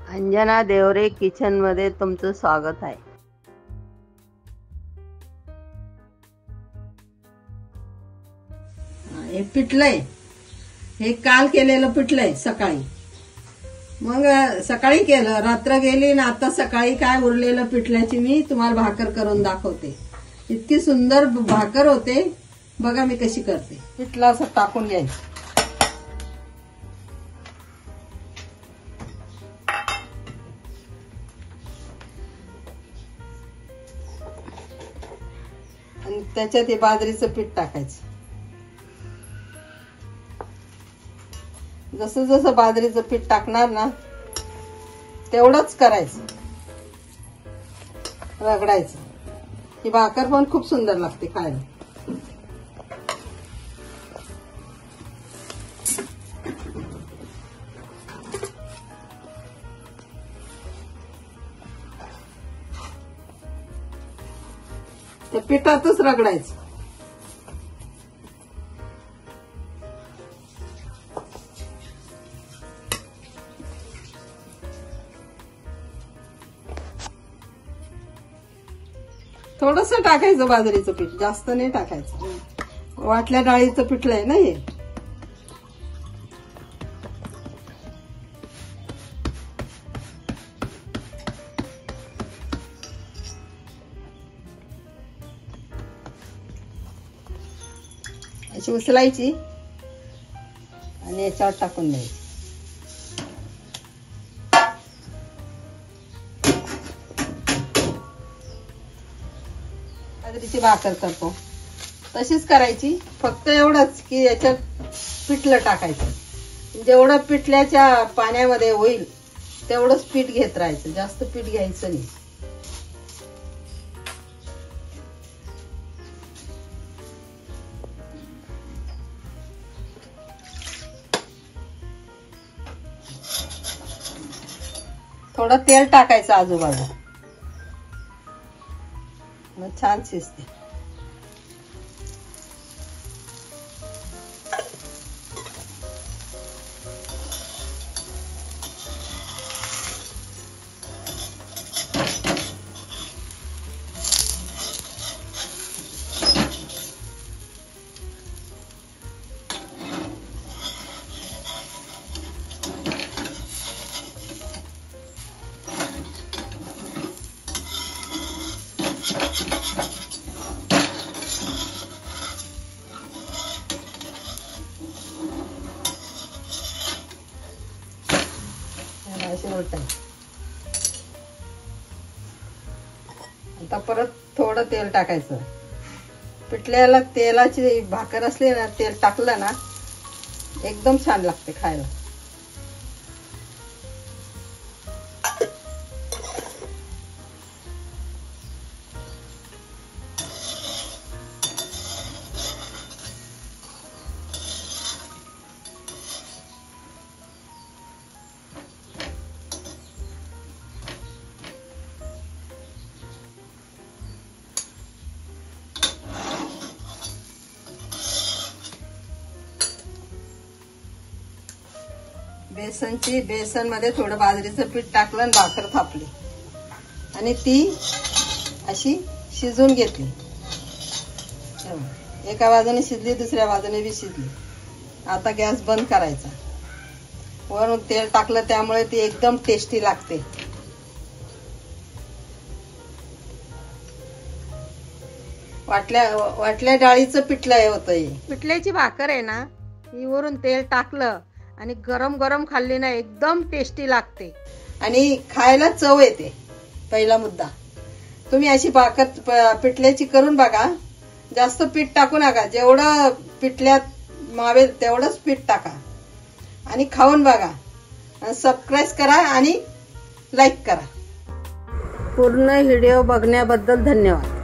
Anjana Deore kitchen मध्ये तुमचं स्वागत आहे। हे पिठलंय, हे काल केलेलं पिठलंय सकाळी। मग सकाळी केलं, रात्र गेली ना आता सकाळी काय उरलेलं पिठल्याची मी तुम्हाला भाकर करून दाखवते। इतकी सुंदर भाकर होते बघा मी कशी करते। पिठलं असं टाकून घ्यायचं, आणि त्याच्यात हे बाजरीचं पीठ टाकायचं। जसं जसं बाजरीचं पीठ टाकणार ना तेवढंच करायचं, रगडायचं। ही भाकर पण खूप सुंदर लागते खायला। त्या पिठातच रगडायचं। थोडस टाकायचं बाजरीचं पीठ, जास्त नाही टाकायचं। वाटल्या डाळीचं पिठलं आहे ना हे। अशी उचलायची आणि याच्यावर टाकून द्यायची। बाजरीची भाकर करतो तशीच करायची, फक्त एवढंच की याच्यात पिठलं टाकायचं। जेवढं पिठल्याच्या पाण्यामध्ये होईल तेवढंच पीठ घेत राहायचं, जास्त पीठ घ्यायचं नाही। थोडं तेल टाकायचं आजूबाजू, मग छान शिजते। आता परत थोडं तेल टाकायचं। पिठल्याला तेलाची भाकर असली ना, तेल टाकलं ना एकदम छान लागते खायला। बेसन मध्ये थोडं बाजरीचं पीठ टाकलं आणि भाकर थापली आणि ती अशी शिजून घेतली। एका बाजूने शिजली, दुसऱ्या बाजूने बी शिजली। आता गॅस बंद करायचा। वरून तेल टाकलं त्यामुळे ती एकदम टेस्टी लागते। वाटल्या डाळीचं पिठलं होतं हे। पिठल्याची भाकर आहे ना, ही वरून तेल टाकलं आणि गरम गरम खाल्ली ना एकदम टेस्टी लागते आणि खायला चव येते। पहिला मुद्दा, तुम्ही अशी भाकर पिठल्याची करून बघा। जास्त पीठ टाकू नका, जेवढं पिठल्यात मावेल तेवढंच पीठ टाका आणि खाऊन बघा। सबस्क्राईब करा आणि लाईक करा। पूर्ण व्हिडिओ बघण्याबद्दल धन्यवाद।